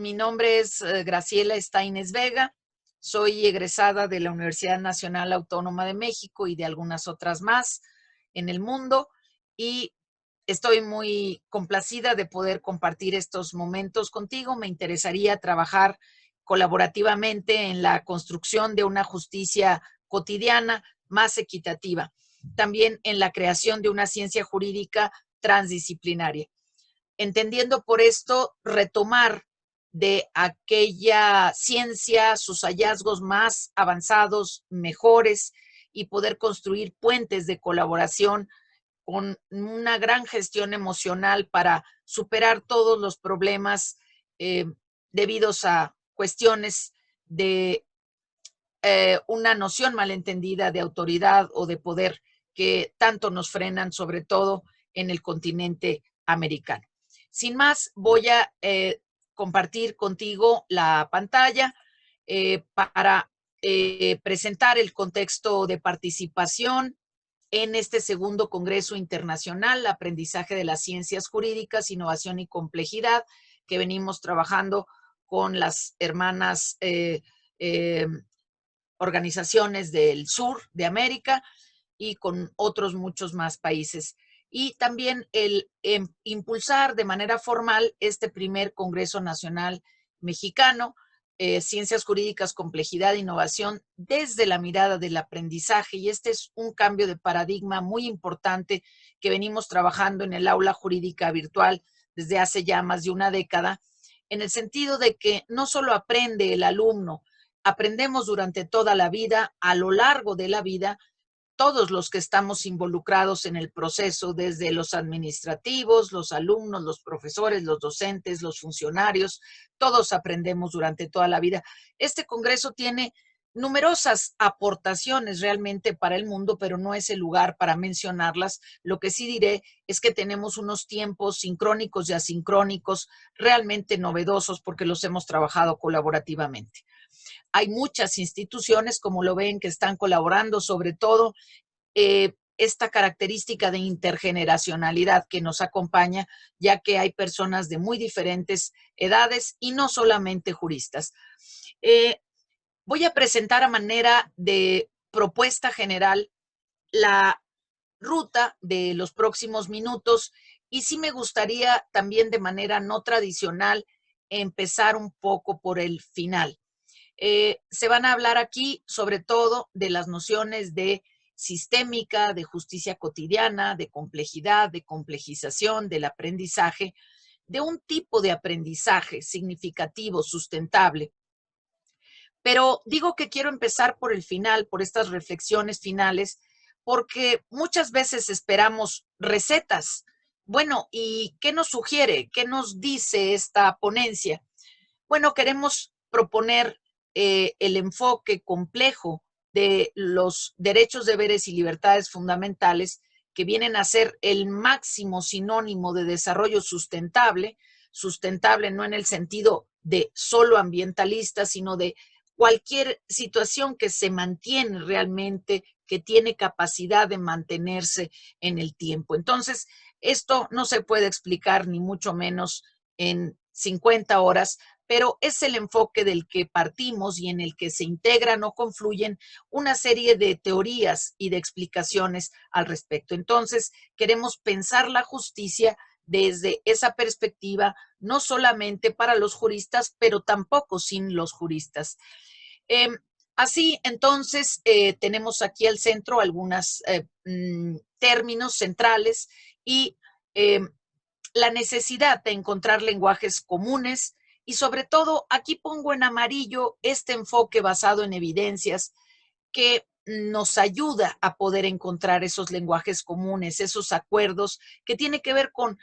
Mi nombre es Graciela Steines Vega. Soy egresada de la Universidad Nacional Autónoma de México y de algunas otras más en el mundo, y estoy muy complacida de poder compartir estos momentos contigo. Me interesaría trabajar colaborativamente en la construcción de una justicia cotidiana más equitativa, también en la creación de una ciencia jurídica transdisciplinaria, entendiendo por esto retomar de aquella ciencia sus hallazgos más avanzados, mejores, y poder construir puentes de colaboración con una gran gestión emocional para superar todos los problemas eh, debidos a cuestiones de una noción malentendida de autoridad o de poder que tanto nos frenan, sobre todo en el continente americano. Sin más, voy a compartir contigo la pantalla para presentar el contexto de participación en este segundo Congreso Internacional, Aprendizaje de las Ciencias Jurídicas, Innovación y Complejidad, que venimos trabajando con las hermanas organizaciones del sur de América y con otros muchos más países. Y también el impulsar de manera formal este primer Congreso Nacional Mexicano, Ciencias Jurídicas, Complejidad e Innovación desde la mirada del aprendizaje. Y este es un cambio de paradigma muy importante que venimos trabajando en el aula jurídica virtual desde hace ya más de una década, en el sentido de que no solo aprende el alumno, aprendemos durante toda la vida, a lo largo de la vida, todos los que estamos involucrados en el proceso, desde los administrativos, los alumnos, los profesores, los docentes, los funcionarios, todos aprendemos durante toda la vida. Este congreso tiene numerosas aportaciones realmente para el mundo, pero no es el lugar para mencionarlas. Lo que sí diré es que tenemos unos tiempos sincrónicos y asincrónicos realmente novedosos porque los hemos trabajado colaborativamente. Hay muchas instituciones, como lo ven, que están colaborando, sobre todo esta característica de intergeneracionalidad que nos acompaña, ya que hay personas de muy diferentes edades y no solamente juristas. Voy a presentar a manera de propuesta general la ruta de los próximos minutos, y sí me gustaría también de manera no tradicional empezar un poco por el final. Se van a hablar aquí sobre todo de las nociones de sistémica, de justicia cotidiana, de complejidad, de complejización, del aprendizaje, de un tipo de aprendizaje significativo, sustentable. Pero digo que quiero empezar por el final, por estas reflexiones finales, porque muchas veces esperamos recetas. Bueno, ¿y qué nos sugiere? ¿Qué nos dice esta ponencia? Bueno, queremos proponer el enfoque complejo de los derechos, deberes y libertades fundamentales, que vienen a ser el máximo sinónimo de desarrollo sustentable, sustentable no en el sentido de solo ambientalista, sino de cualquier situación que se mantiene realmente, que tiene capacidad de mantenerse en el tiempo. Entonces, esto no se puede explicar ni mucho menos en 50 horas, pero es el enfoque del que partimos y en el que se integran o confluyen una serie de teorías y de explicaciones al respecto. Entonces, queremos pensar la justicia desde esa perspectiva, no solamente para los juristas, pero tampoco sin los juristas. Así, entonces, tenemos aquí al centro algunos términos centrales y la necesidad de encontrar lenguajes comunes, y sobre todo aquí pongo en amarillo este enfoque basado en evidencias que nos ayuda a poder encontrar esos lenguajes comunes, esos acuerdos, que tiene que ver con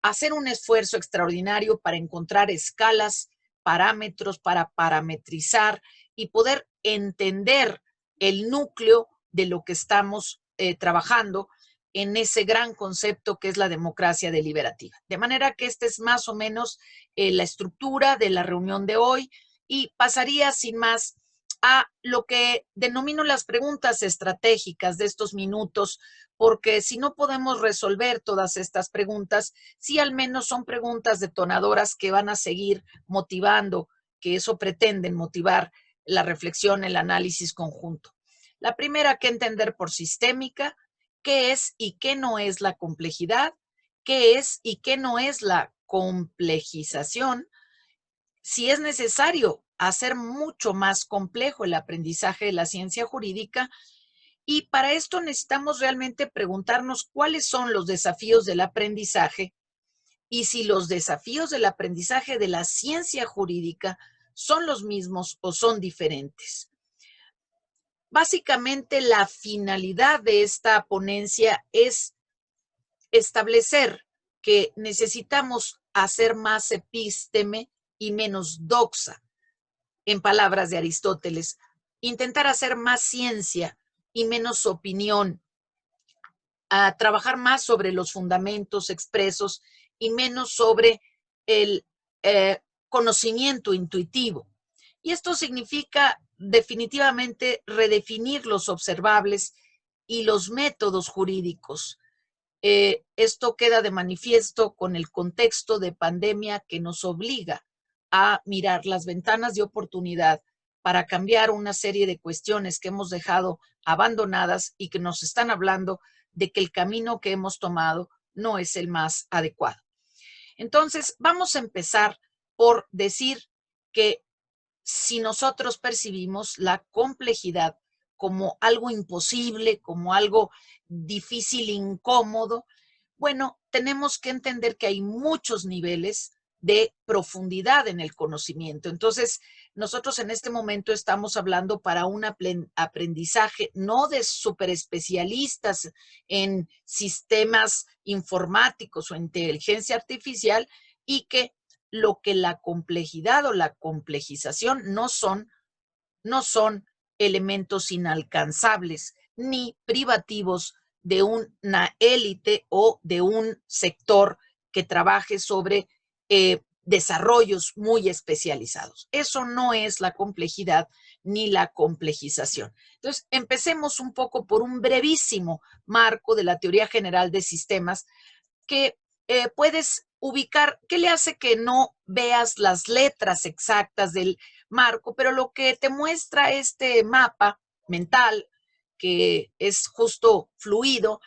hacer un esfuerzo extraordinario para encontrar escalas, parámetros, para parametrizar y poder entender el núcleo de lo que estamos trabajando en ese gran concepto que es la democracia deliberativa. De manera que esta es más o menos la estructura de la reunión de hoy, y pasaría sin más a lo que denomino las preguntas estratégicas de estos minutos, porque si no podemos resolver todas estas preguntas, sí al menos son preguntas detonadoras que van a seguir motivando, que eso pretenden motivar la reflexión, el análisis conjunto. La primera que entender por sistémica, qué es y qué no es la complejidad, qué es y qué no es la complejización, si es necesario hacer mucho más complejo el aprendizaje de la ciencia jurídica, y para esto necesitamos realmente preguntarnos cuáles son los desafíos del aprendizaje y si los desafíos del aprendizaje de la ciencia jurídica son los mismos o son diferentes. Básicamente, la finalidad de esta ponencia es establecer que necesitamos hacer más epísteme y menos doxa, en palabras de Aristóteles, intentar hacer más ciencia y menos opinión, a trabajar más sobre los fundamentos expresos y menos sobre el conocimiento intuitivo. Y esto significa definitivamente redefinir los observables y los métodos jurídicos. Esto queda de manifiesto con el contexto de pandemia que nos obliga a mirar las ventanas de oportunidad para cambiar una serie de cuestiones que hemos dejado abandonadas y que nos están hablando de que el camino que hemos tomado no es el más adecuado. Entonces, vamos a empezar por decir que si nosotros percibimos la complejidad como algo imposible, como algo difícil, incómodo, bueno, tenemos que entender que hay muchos niveles de profundidad en el conocimiento. Entonces, nosotros en este momento estamos hablando para un aprendizaje no de superespecialistas en sistemas informáticos o inteligencia artificial, y que lo que la complejidad o la complejización no son elementos inalcanzables ni privativos de una élite o de un sector que trabaje sobre desarrollos muy especializados. Eso no es la complejidad ni la complejización. Entonces, empecemos un poco por un brevísimo marco de la teoría general de sistemas que puedes ubicar. ¿Qué le hace que no veas las letras exactas del marco? Pero lo que te muestra este mapa mental, que es justo fluido,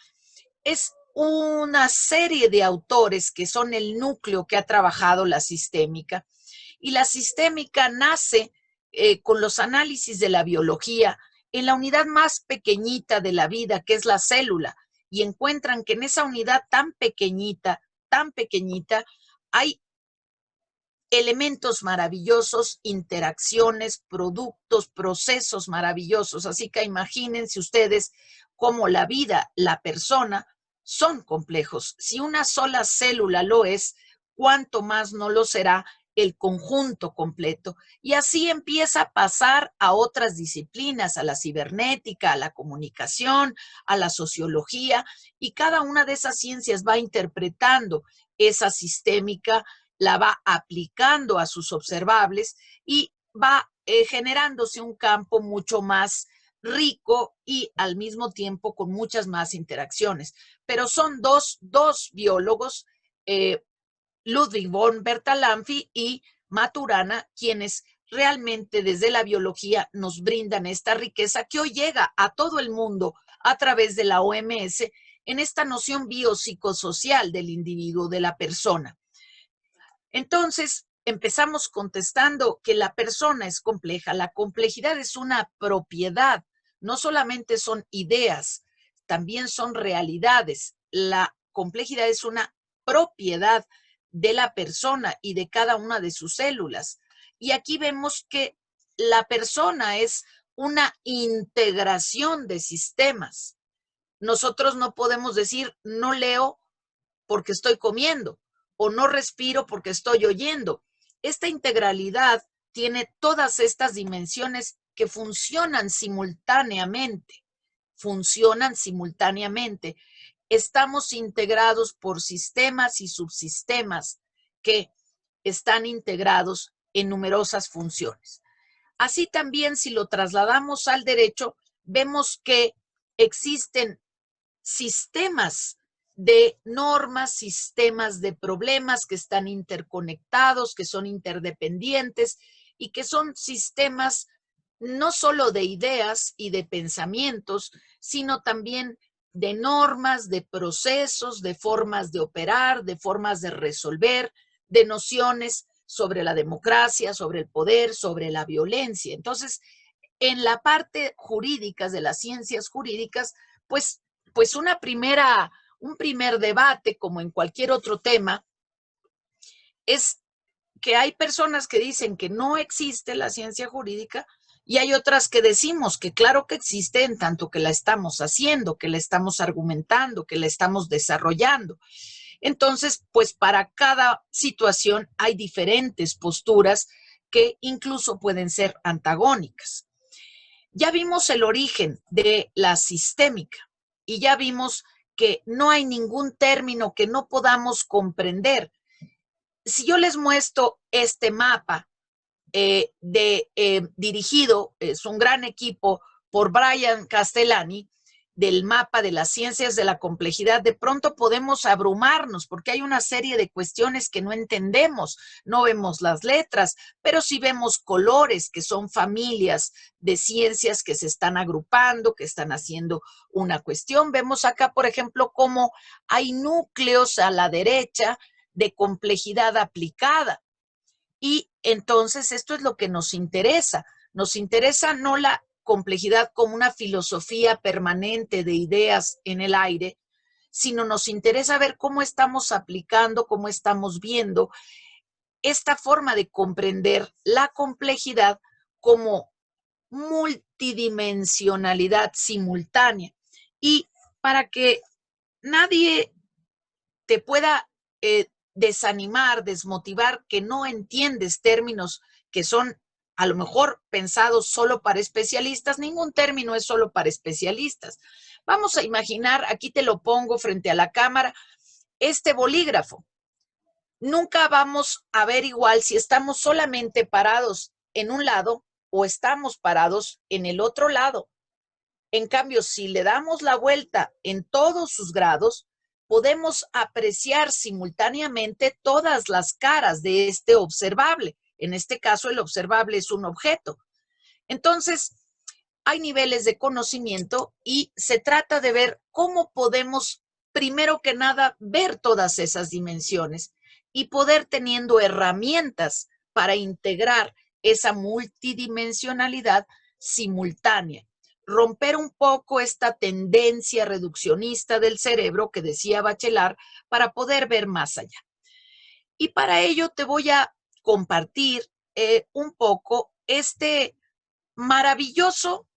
es una serie de autores que son el núcleo que ha trabajado la sistémica. Y la sistémica nace con los análisis de la biología en la unidad más pequeñita de la vida, que es la célula, y encuentran que en esa unidad tan pequeñita, hay elementos maravillosos, interacciones, productos, procesos maravillosos. Así que imagínense ustedes cómo la vida, la persona, son complejos. Si una sola célula lo es, cuánto más no lo será el conjunto completo. Y así empieza a pasar a otras disciplinas, a la cibernética, a la comunicación, a la sociología, y cada una de esas ciencias va interpretando esa sistémica, la va aplicando a sus observables y va generándose un campo mucho más rico y al mismo tiempo con muchas más interacciones. Pero son dos biólogos, Ludwig von Bertalanffy y Maturana, quienes realmente desde la biología nos brindan esta riqueza que hoy llega a todo el mundo a través de la OMS en esta noción biopsicosocial del individuo, de la persona. Entonces, empezamos contestando que la persona es compleja. La complejidad es una propiedad, no solamente son ideas, también son realidades. La complejidad es una propiedad de la persona y de cada una de sus células. Y aquí vemos que la persona es una integración de sistemas. Nosotros no podemos decir, no leo porque estoy comiendo, o no respiro porque estoy oyendo. Esta integralidad tiene todas estas dimensiones que funcionan simultáneamente. Estamos integrados por sistemas y subsistemas que están integrados en numerosas funciones. Así también, si lo trasladamos al derecho, vemos que existen sistemas de normas, sistemas de problemas que están interconectados, que son interdependientes y que son sistemas no solo de ideas y de pensamientos, sino también de normas, de procesos, de formas de operar, de formas de resolver, de nociones sobre la democracia, sobre el poder, sobre la violencia. Entonces, en la parte jurídica, de las ciencias jurídicas, pues, pues un primer debate, como en cualquier otro tema, es que hay personas que dicen que no existe la ciencia jurídica y hay otras que decimos que claro que existe en tanto que la estamos haciendo, que la estamos argumentando, que la estamos desarrollando. Entonces, pues para cada situación hay diferentes posturas que incluso pueden ser antagónicas. Ya vimos el origen de la sistémica y ya vimos que no hay ningún término que no podamos comprender. Si yo les muestro este mapa dirigido, es un gran equipo por Brian Castellani, del mapa de las ciencias de la complejidad, de pronto podemos abrumarnos porque hay una serie de cuestiones que no entendemos, no vemos las letras, pero sí vemos colores que son familias de ciencias que se están agrupando, que están haciendo una cuestión. Vemos acá, por ejemplo, cómo hay núcleos a la derecha de complejidad aplicada. Y entonces esto es lo que nos interesa. Nos interesa no la complejidad como una filosofía permanente de ideas en el aire, sino nos interesa ver cómo estamos aplicando, cómo estamos viendo esta forma de comprender la complejidad como multidimensionalidad simultánea. Y para que nadie te pueda desanimar, desmotivar, que no entiendes términos que son a lo mejor pensados solo para especialistas, ningún término es solo para especialistas. Vamos a imaginar, aquí te lo pongo frente a la cámara, este bolígrafo. Nunca vamos a ver igual si estamos solamente parados en un lado o estamos parados en el otro lado. En cambio, si le damos la vuelta en todos sus grados, podemos apreciar simultáneamente todas las caras de este observable. En este caso, el observable es un objeto. Entonces, hay niveles de conocimiento y se trata de ver cómo podemos, primero que nada, ver todas esas dimensiones y poder teniendo herramientas para integrar esa multidimensionalidad simultánea. Romper un poco esta tendencia reduccionista del cerebro que decía Bachelard para poder ver más allá. Y para ello te voy a compartir un poco este maravilloso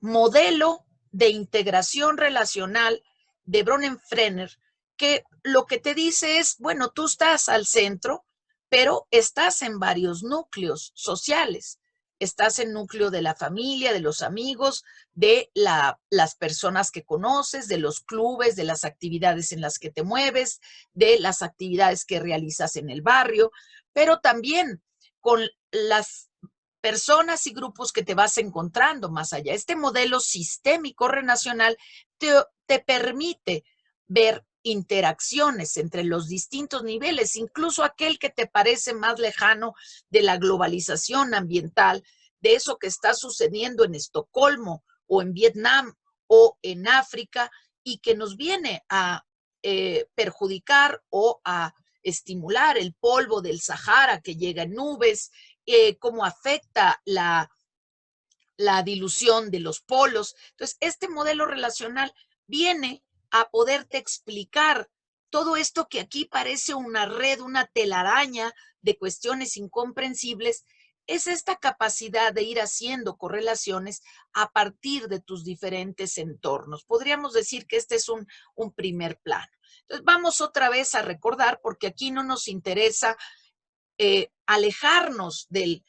modelo de integración relacional de Bronenfrenner, que lo que te dice es, bueno, tú estás al centro, pero estás en varios núcleos sociales. Estás en núcleo de la familia, de los amigos, de las personas que conoces, de los clubes, de las actividades en las que te mueves, de las actividades que realizas en el barrio, pero también con las personas y grupos que te vas encontrando más allá. Este modelo sistémico renacional te permite ver interacciones entre los distintos niveles, incluso aquel que te parece más lejano de la globalización ambiental, de eso que está sucediendo en Estocolmo o en Vietnam o en África y que nos viene a perjudicar o a estimular el polvo del Sahara que llega en nubes, cómo afecta la dilución de los polos. Entonces, este modelo relacional viene a poderte explicar todo esto que aquí parece una red, una telaraña de cuestiones incomprensibles, es esta capacidad de ir haciendo correlaciones a partir de tus diferentes entornos. Podríamos decir que este es un primer plano. Entonces, vamos otra vez a recordar, porque aquí no nos interesa alejarnos de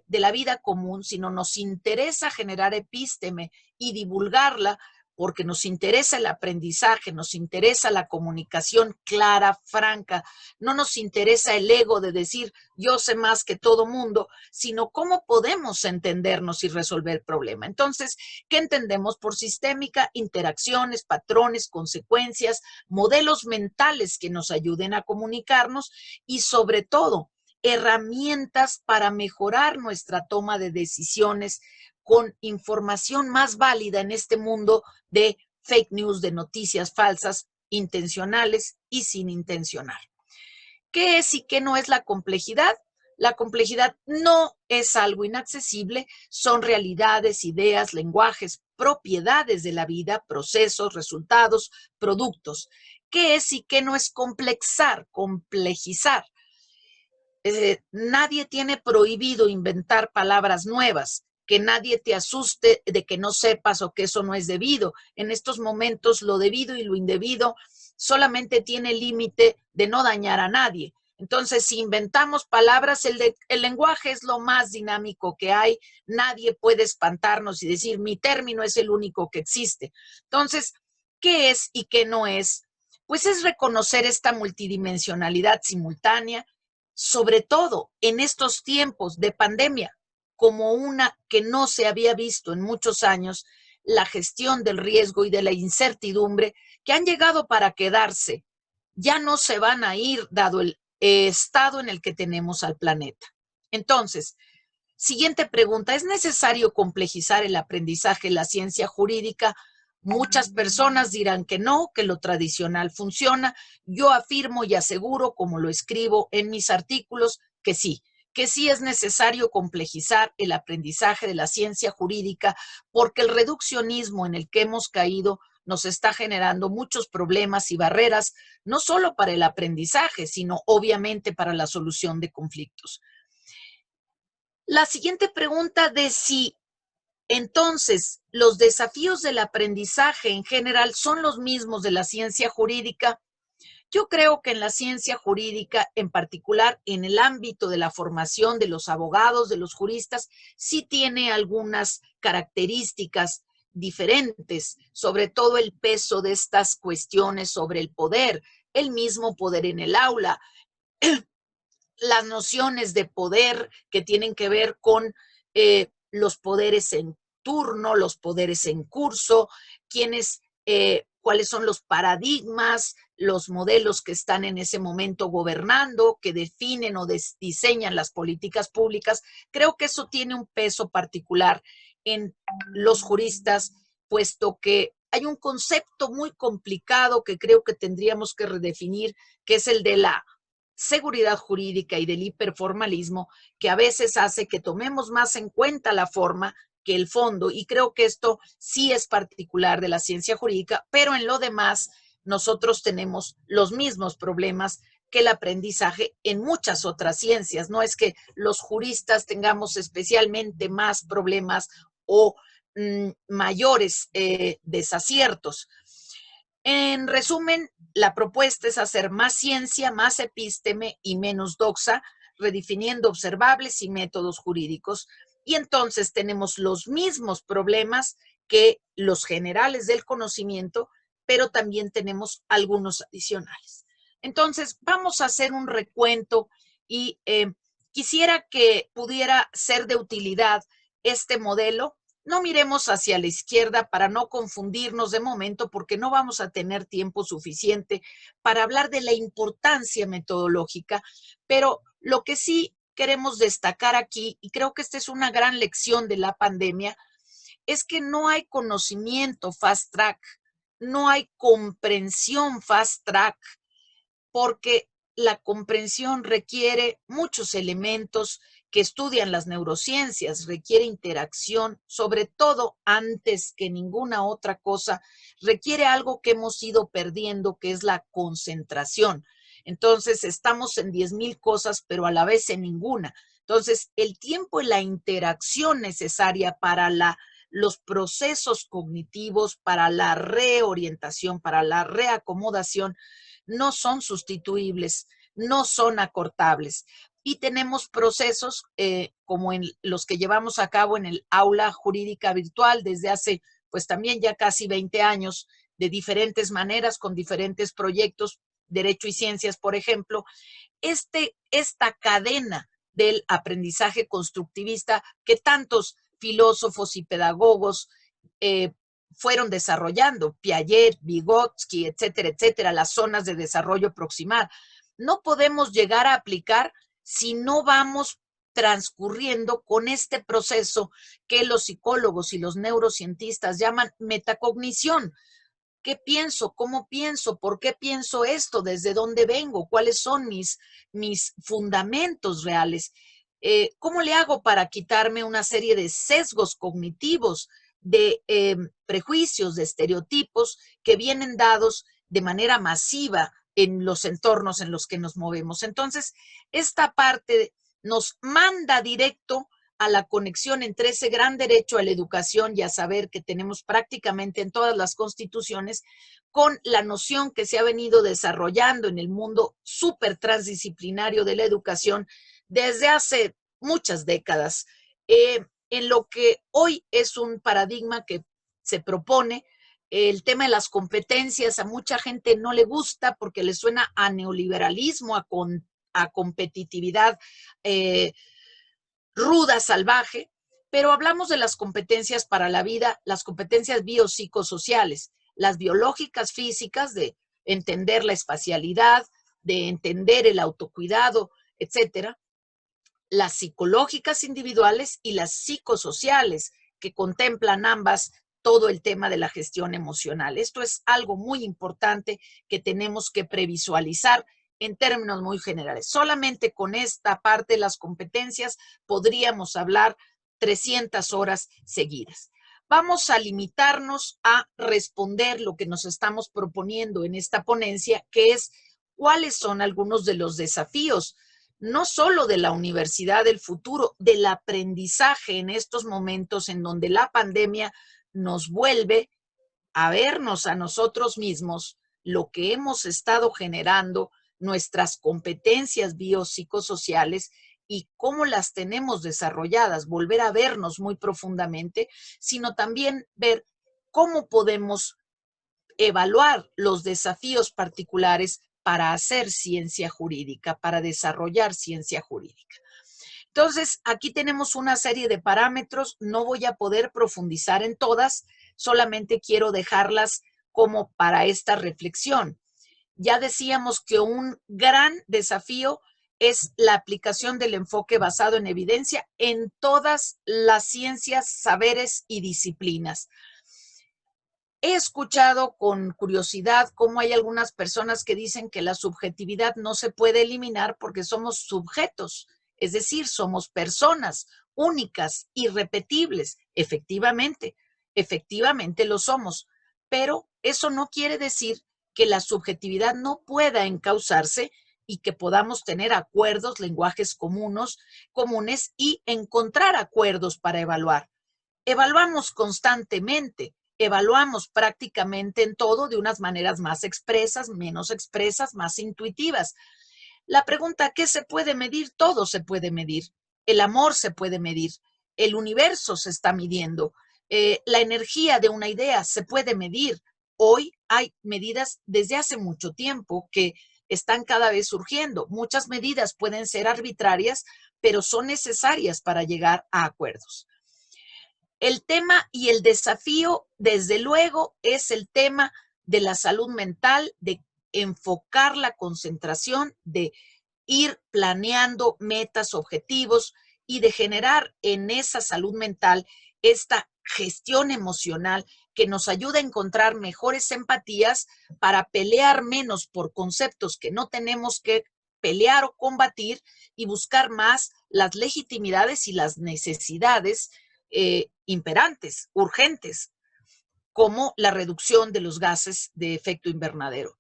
la vida común, sino nos interesa generar epísteme y divulgarla porque nos interesa el aprendizaje, nos interesa la comunicación clara, franca, no nos interesa el ego de decir yo sé más que todo mundo, sino cómo podemos entendernos y resolver el problema. Entonces, ¿qué entendemos por sistémica? Interacciones, patrones, consecuencias, modelos mentales que nos ayuden a comunicarnos y sobre todo herramientas para mejorar nuestra toma de decisiones con información más válida en este mundo de fake news, de noticias falsas, intencionales y sin intencionar. ¿Qué es y qué no es la complejidad? La complejidad no es algo inaccesible, son realidades, ideas, lenguajes, propiedades de la vida, procesos, resultados, productos. ¿Qué es y qué no es complexar, complejizar? Nadie tiene prohibido inventar palabras nuevas, que nadie te asuste de que no sepas o que eso no es debido. En estos momentos lo debido y lo indebido solamente tiene el límite de no dañar a nadie. Entonces, si inventamos palabras, el lenguaje es lo más dinámico que hay. Nadie puede espantarnos y decir, mi término es el único que existe. Entonces, ¿qué es y qué no es? Pues es reconocer esta multidimensionalidad simultánea, sobre todo en estos tiempos de pandemia, como una que no se había visto en muchos años, la gestión del riesgo y de la incertidumbre que han llegado para quedarse. Ya no se van a ir dado el estado en el que tenemos al planeta. Entonces, siguiente pregunta, ¿es necesario complejizar el aprendizaje en la ciencia jurídica? Muchas personas dirán que no, que lo tradicional funciona. Yo afirmo y aseguro, como lo escribo en mis artículos, que sí es necesario complejizar el aprendizaje de la ciencia jurídica, porque el reduccionismo en el que hemos caído nos está generando muchos problemas y barreras, no solo para el aprendizaje, sino obviamente para la solución de conflictos. La siguiente pregunta de si entonces los desafíos del aprendizaje en general son los mismos de la ciencia jurídica. Yo creo que en la ciencia jurídica, en particular en el ámbito de la formación de los abogados, de los juristas, sí tiene algunas características diferentes, sobre todo el peso de estas cuestiones sobre el poder, el mismo poder en el aula, las nociones de poder que tienen que ver con los poderes en turno, los poderes en curso, cuáles son los paradigmas, los modelos que están en ese momento gobernando, que definen o diseñan las políticas públicas. Creo que eso tiene un peso particular en los juristas, puesto que hay un concepto muy complicado que creo que tendríamos que redefinir, que es el de la seguridad jurídica y del hiperformalismo, que a veces hace que tomemos más en cuenta la forma que el fondo, y creo que esto sí es particular de la ciencia jurídica, pero en lo demás nosotros tenemos los mismos problemas que el aprendizaje en muchas otras ciencias. No es que los juristas tengamos especialmente más problemas o mayores desaciertos. En resumen, la propuesta es hacer más ciencia, más epísteme y menos doxa, redefiniendo observables y métodos jurídicos. Y entonces tenemos los mismos problemas que los generales del conocimiento, pero también tenemos algunos adicionales. Entonces, vamos a hacer un recuento y quisiera que pudiera ser de utilidad este modelo. No miremos hacia la izquierda para no confundirnos de momento, porque no vamos a tener tiempo suficiente para hablar de la importancia metodológica, pero lo que sí queremos destacar aquí, y creo que esta es una gran lección de la pandemia, es que no hay conocimiento fast track, no hay comprensión fast track, porque la comprensión requiere muchos elementos que estudian las neurociencias, requiere interacción, sobre todo antes que ninguna otra cosa, requiere algo que hemos ido perdiendo, que es la concentración. Entonces, estamos en 10,000 cosas, pero a la vez en ninguna. Entonces, el tiempo y la interacción necesaria para los procesos cognitivos, para la reorientación, para la reacomodación, no son sustituibles, no son acortables. Y tenemos procesos como en los que llevamos a cabo en el aula jurídica virtual desde hace pues también ya casi 20 años de diferentes maneras, con diferentes proyectos, Derecho y Ciencias, por ejemplo, esta cadena del aprendizaje constructivista que tantos filósofos y pedagogos fueron desarrollando, Piaget, Vygotsky, etcétera, etcétera, las zonas de desarrollo proximal. No podemos llegar a aplicar si no vamos transcurriendo con este proceso que los psicólogos y los neurocientistas llaman metacognición. ¿Qué pienso? ¿Cómo pienso? ¿Por qué pienso esto? ¿Desde dónde vengo? ¿Cuáles son mis fundamentos reales? ¿Cómo le hago para quitarme una serie de sesgos cognitivos, de prejuicios, de estereotipos que vienen dados de manera masiva en los entornos en los que nos movemos? Entonces, esta parte nos manda directo a la conexión entre ese gran derecho a la educación y a saber que tenemos prácticamente en todas las constituciones, con la noción que se ha venido desarrollando en el mundo súper transdisciplinario de la educación desde hace muchas décadas, en lo que hoy es un paradigma que se propone. El tema de las competencias a mucha gente no le gusta porque le suena a neoliberalismo, a competitividad ruda, salvaje, pero hablamos de las competencias para la vida, las competencias biopsicosociales, las biológicas físicas de entender la espacialidad, de entender el autocuidado, etcétera, las psicológicas individuales y las psicosociales, que contemplan ambas todo el tema de la gestión emocional. Esto es algo muy importante que tenemos que previsualizar en términos muy generales. Solamente con esta parte de las competencias podríamos hablar 300 horas seguidas. Vamos a limitarnos a responder lo que nos estamos proponiendo en esta ponencia, que es cuáles son algunos de los desafíos, no solo de la universidad del futuro, del aprendizaje en estos momentos en donde la pandemia nos vuelve a vernos a nosotros mismos, lo que hemos estado generando, nuestras competencias biopsicosociales y cómo las tenemos desarrolladas, volver a vernos muy profundamente, sino también ver cómo podemos evaluar los desafíos particulares para hacer ciencia jurídica, para desarrollar ciencia jurídica. Entonces, aquí tenemos una serie de parámetros, no voy a poder profundizar en todas, solamente quiero dejarlas como para esta reflexión. Ya decíamos que un gran desafío es la aplicación del enfoque basado en evidencia en todas las ciencias, saberes y disciplinas. He escuchado con curiosidad cómo hay algunas personas que dicen que la subjetividad no se puede eliminar porque somos sujetos, es decir, somos personas únicas, irrepetibles. Efectivamente, efectivamente lo somos, pero eso no quiere decir que la subjetividad no pueda encauzarse y que podamos tener acuerdos, lenguajes comunes y encontrar acuerdos para evaluar. Evaluamos constantemente, evaluamos prácticamente en todo de unas maneras más expresas, menos expresas, más intuitivas. La pregunta, ¿qué se puede medir? Todo se puede medir. El amor se puede medir. El universo se está midiendo. La energía de una idea se puede medir. Hoy hay medidas desde hace mucho tiempo que están cada vez surgiendo. Muchas medidas pueden ser arbitrarias, pero son necesarias para llegar a acuerdos. El tema y el desafío, desde luego, es el tema de la salud mental, de enfocar la concentración, de ir planeando metas, objetivos y de generar en esa salud mental esta gestión emocional que nos ayuda a encontrar mejores empatías para pelear menos por conceptos que no tenemos que pelear o combatir y buscar más las legitimidades y las necesidades imperantes, urgentes, como la reducción de los gases de efecto invernadero.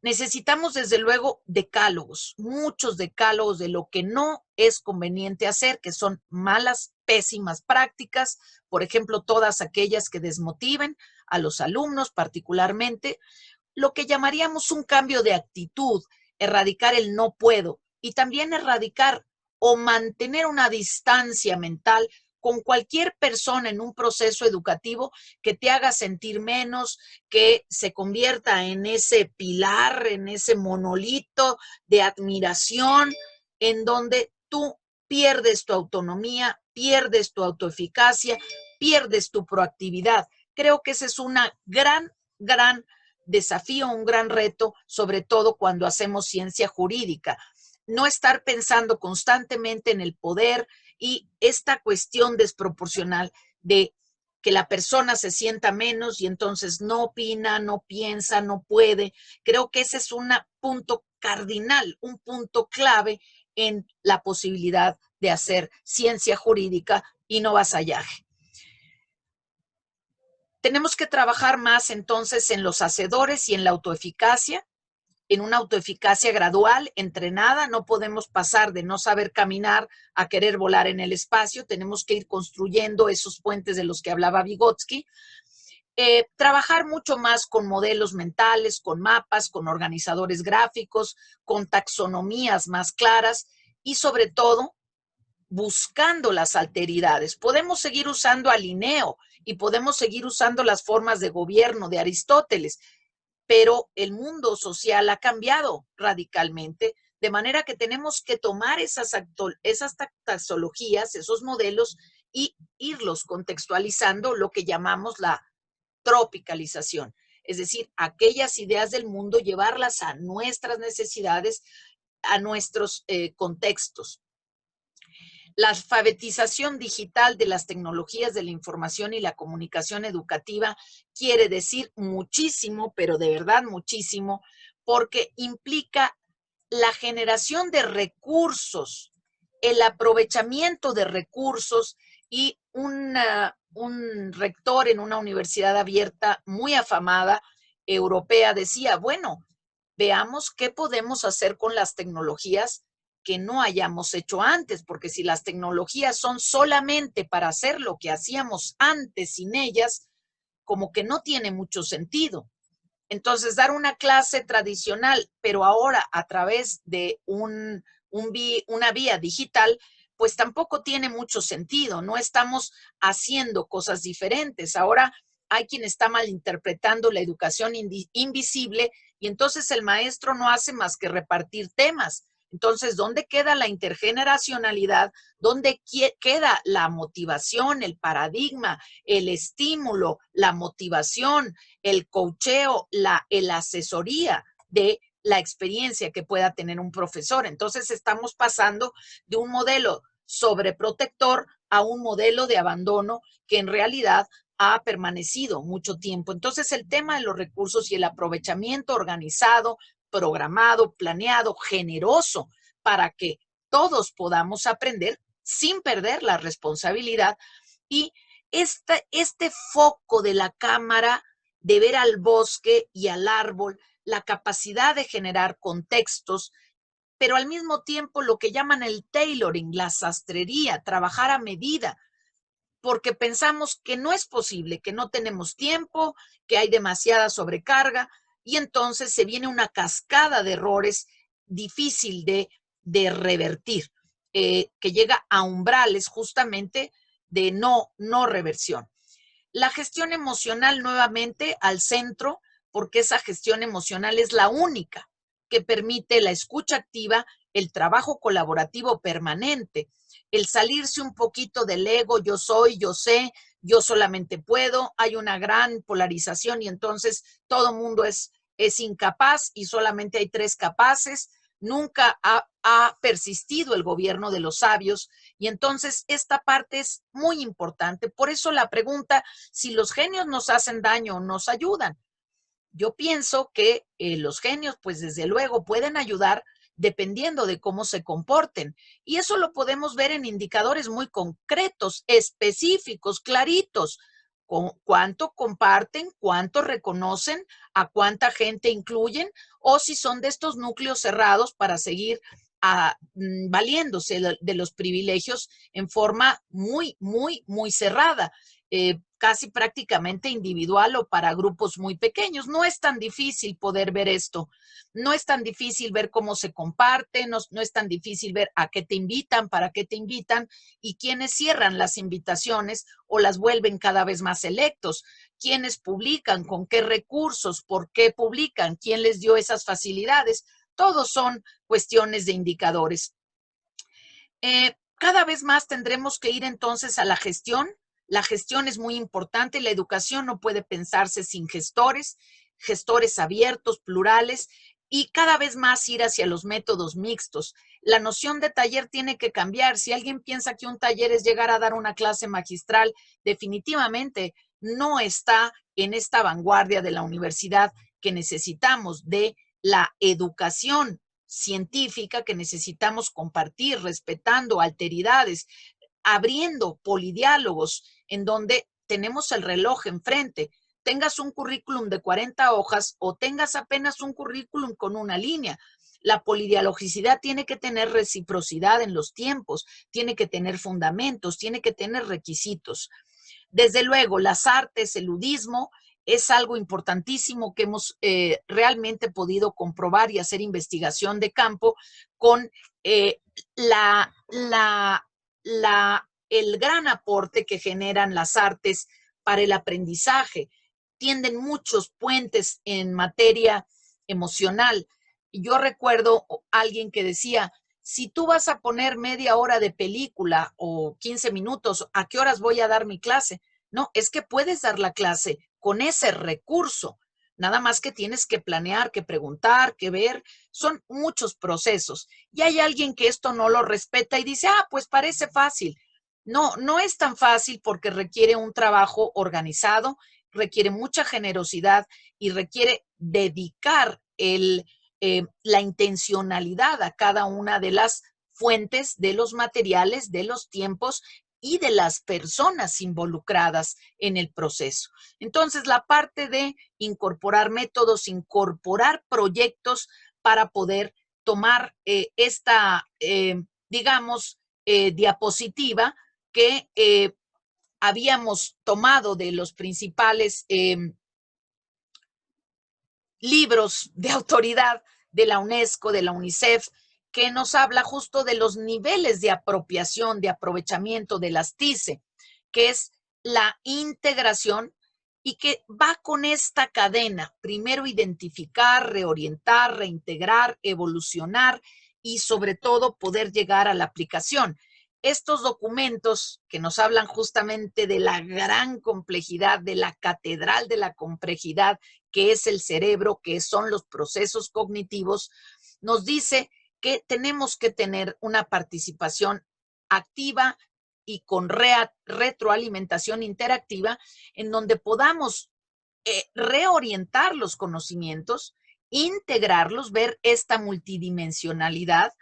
Necesitamos, desde luego, decálogos, muchos decálogos de lo que no es conveniente hacer, que son malas, pésimas prácticas, por ejemplo, todas aquellas que desmotiven a los alumnos particularmente, lo que llamaríamos un cambio de actitud, erradicar el no puedo y también erradicar o mantener una distancia mental con cualquier persona en un proceso educativo que te haga sentir menos, que se convierta en ese pilar, en ese monolito de admiración, en donde tú pierdes tu autonomía, pierdes tu autoeficacia, pierdes tu proactividad. Creo que ese es una gran desafío, un gran reto, sobre todo cuando hacemos ciencia jurídica. No estar pensando constantemente en el poder y esta cuestión desproporcional de que la persona se sienta menos y entonces no opina, no piensa, no puede. Creo que ese es un punto cardinal, un punto clave en la posibilidad de hacer ciencia jurídica y no vasallaje. Tenemos que trabajar más entonces en los hacedores y en la autoeficacia, en una autoeficacia gradual, entrenada. No podemos pasar de no saber caminar a querer volar en el espacio. Tenemos que ir construyendo esos puentes de los que hablaba Vygotsky. Trabajar mucho más con modelos mentales, con mapas, con organizadores gráficos, con taxonomías más claras y sobre todo buscando las alteridades. Podemos seguir usando a Linneo y podemos seguir usando las formas de gobierno de Aristóteles, pero el mundo social ha cambiado radicalmente, de manera que tenemos que tomar esas taxologías, esos modelos, y irlos contextualizando, lo que llamamos la tropicalización. Es decir, aquellas ideas del mundo, llevarlas a nuestras necesidades, a nuestros contextos. La alfabetización digital de las tecnologías de la información y la comunicación educativa quiere decir muchísimo, pero de verdad muchísimo, porque implica la generación de recursos, el aprovechamiento de recursos y un rector en una universidad abierta muy afamada europea decía, bueno, veamos qué podemos hacer con las tecnologías que no hayamos hecho antes, porque si las tecnologías son solamente para hacer lo que hacíamos antes sin ellas, como que no tiene mucho sentido. Entonces, dar una clase tradicional, pero ahora a través de una vía digital, pues tampoco tiene mucho sentido. No estamos haciendo cosas diferentes. Ahora hay quien está malinterpretando la educación invisible y entonces el maestro no hace más que repartir temas. Entonces, ¿dónde queda la intergeneracionalidad? ¿Dónde queda la motivación, el paradigma, el estímulo, la motivación, el coacheo, la asesoría de la experiencia que pueda tener un profesor? Entonces estamos pasando de un modelo sobreprotector a un modelo de abandono que en realidad ha permanecido mucho tiempo. Entonces el tema de los recursos y el aprovechamiento organizado, programado, planeado, generoso, para que todos podamos aprender sin perder la responsabilidad. Y este foco de la cámara de ver al bosque y al árbol, la capacidad de generar contextos, pero al mismo tiempo lo que llaman el tailoring, la sastrería, trabajar a medida, porque pensamos que no es posible, que no tenemos tiempo, que hay demasiada sobrecarga y entonces se viene una cascada de errores difícil de revertir, que llega a umbrales justamente de no reversión. La gestión emocional nuevamente al centro, porque esa gestión emocional es la única que permite la escucha activa, el trabajo colaborativo permanente, el salirse un poquito del ego, yo soy, yo sé, yo solamente puedo. Hay una gran polarización y entonces todo mundo es incapaz y solamente hay 3 capaces. Nunca ha persistido el gobierno de los sabios y entonces esta parte es muy importante. Por eso la pregunta, si los genios nos hacen daño o nos ayudan. Yo pienso que los genios, pues desde luego, pueden ayudar dependiendo de cómo se comporten. Y eso lo podemos ver en indicadores muy concretos, específicos, claritos. Cuánto comparten, cuánto reconocen, a cuánta gente incluyen, o si son de estos núcleos cerrados para seguir valiéndose de los privilegios en forma muy cerrada, casi prácticamente individual o para grupos muy pequeños. No es tan difícil poder ver esto, no es tan difícil ver cómo se comparte, no es tan difícil ver a qué te invitan, para qué te invitan y quiénes cierran las invitaciones o las vuelven cada vez más selectos, quiénes publican, con qué recursos, por qué publican, quién les dio esas facilidades. Todos son cuestiones de indicadores. Cada vez más tendremos que ir entonces a la gestión. La gestión es muy importante. La educación no puede pensarse sin gestores, gestores abiertos, plurales, y cada vez más ir hacia los métodos mixtos. La noción de taller tiene que cambiar. Si alguien piensa que un taller es llegar a dar una clase magistral, definitivamente no está en esta vanguardia de la universidad que necesitamos, de la educación científica que necesitamos compartir, respetando alteridades, abriendo polidiálogos en donde tenemos el reloj enfrente. Tengas un currículum de 40 hojas o tengas apenas un currículum con una línea. La polidialogicidad tiene que tener reciprocidad en los tiempos, tiene que tener fundamentos, tiene que tener requisitos. Desde luego, las artes, el ludismo, es algo importantísimo que hemos realmente podido comprobar y hacer investigación de campo con la, el gran aporte que generan las artes para el aprendizaje. Tienden muchos puentes en materia emocional. Yo recuerdo a alguien que decía, si tú vas a poner media hora de película o 15 minutos, ¿a qué horas voy a dar mi clase? No, es que puedes dar la clase con ese recurso. Nada más que tienes que planear, que preguntar, que ver. Son muchos procesos. Y hay alguien que esto no lo respeta y dice, pues parece fácil. No, no es tan fácil porque requiere un trabajo organizado, requiere mucha generosidad y requiere dedicar la intencionalidad a cada una de las fuentes, de los materiales, de los tiempos y de las personas involucradas en el proceso. Entonces, la parte de incorporar métodos, incorporar proyectos para poder tomar esta, digamos, diapositiva que habíamos tomado de los principales libros de autoridad de la UNESCO, de la UNICEF, que nos habla justo de los niveles de apropiación, de aprovechamiento de las TICE, que es la integración y que va con esta cadena. Primero identificar, reorientar, reintegrar, evolucionar y sobre todo poder llegar a la aplicación. Estos documentos que nos hablan justamente de la gran complejidad, de la catedral de la complejidad, que es el cerebro, que son los procesos cognitivos, nos dice que tenemos que tener una participación activa y con retroalimentación interactiva en donde podamos reorientar los conocimientos, integrarlos, ver esta multidimensionalidad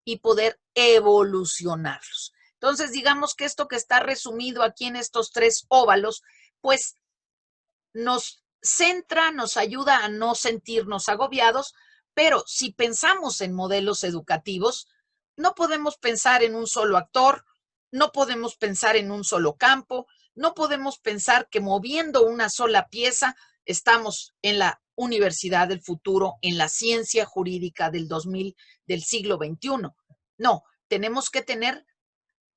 y poder evolucionarlos. Entonces, digamos que esto que está resumido aquí en estos 3 óvalos, pues nos centra, nos ayuda a no sentirnos agobiados, pero si pensamos en modelos educativos, no podemos pensar en un solo actor, no podemos pensar en un solo campo, no podemos pensar que moviendo una sola pieza estamos en la universidad del futuro, en la ciencia jurídica del siglo XXI. No, tenemos que tener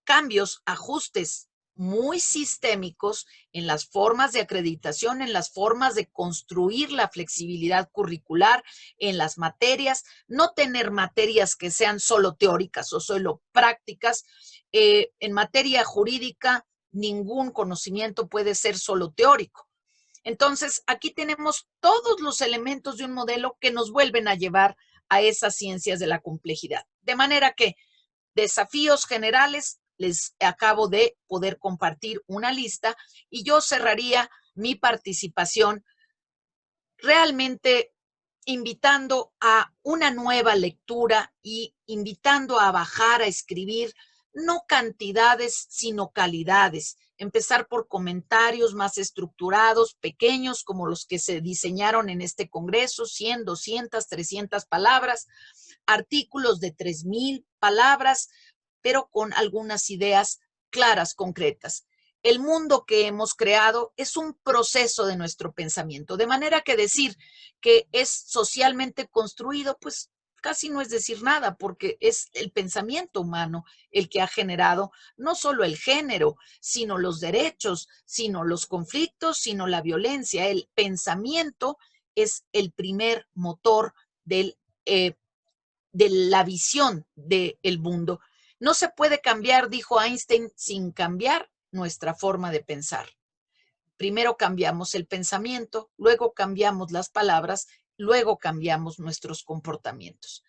cambios, ajustes muy sistémicos en las formas de acreditación, en las formas de construir la flexibilidad curricular, en las materias, no tener materias que sean solo teóricas o solo prácticas. En materia jurídica, ningún conocimiento puede ser solo teórico. Entonces, aquí tenemos todos los elementos de un modelo que nos vuelven a llevar a esas ciencias de la complejidad. De manera que desafíos generales, les acabo de poder compartir una lista y yo cerraría mi participación realmente invitando a una nueva lectura y invitando a bajar, a escribir, no cantidades, sino calidades. Empezar por comentarios más estructurados, pequeños, como los que se diseñaron en este congreso, 100, 200, 300 palabras, artículos de 3,000 palabras, pero con algunas ideas claras, concretas. El mundo que hemos creado es un proceso de nuestro pensamiento, de manera que decir que es socialmente construido, pues casi no es decir nada, porque es el pensamiento humano el que ha generado no solo el género, sino los derechos, sino los conflictos, sino la violencia. El pensamiento es el primer motor de la visión del mundo. No se puede cambiar, dijo Einstein, sin cambiar nuestra forma de pensar. Primero cambiamos el pensamiento, luego cambiamos las palabras, luego cambiamos nuestros comportamientos.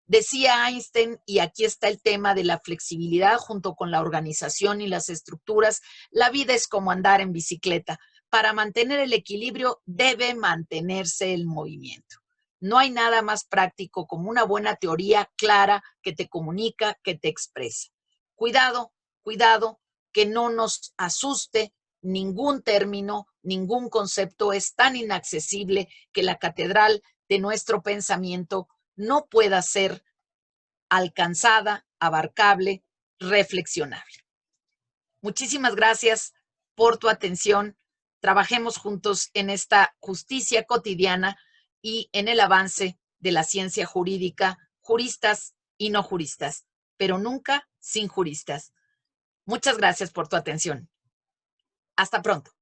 Decía Einstein, y aquí está el tema de la flexibilidad junto con la organización y las estructuras, la vida es como andar en bicicleta. Para mantener el equilibrio debe mantenerse el movimiento. No hay nada más práctico como una buena teoría clara que te comunica, que te expresa. Cuidado, cuidado, que no nos asuste ningún término, ningún concepto es tan inaccesible que la catedral de nuestro pensamiento no pueda ser alcanzada, abarcable, reflexionable. Muchísimas gracias por tu atención. Trabajemos juntos en esta justicia cotidiana y en el avance de la ciencia jurídica, juristas y no juristas, pero nunca sin juristas. Muchas gracias por tu atención. Hasta pronto.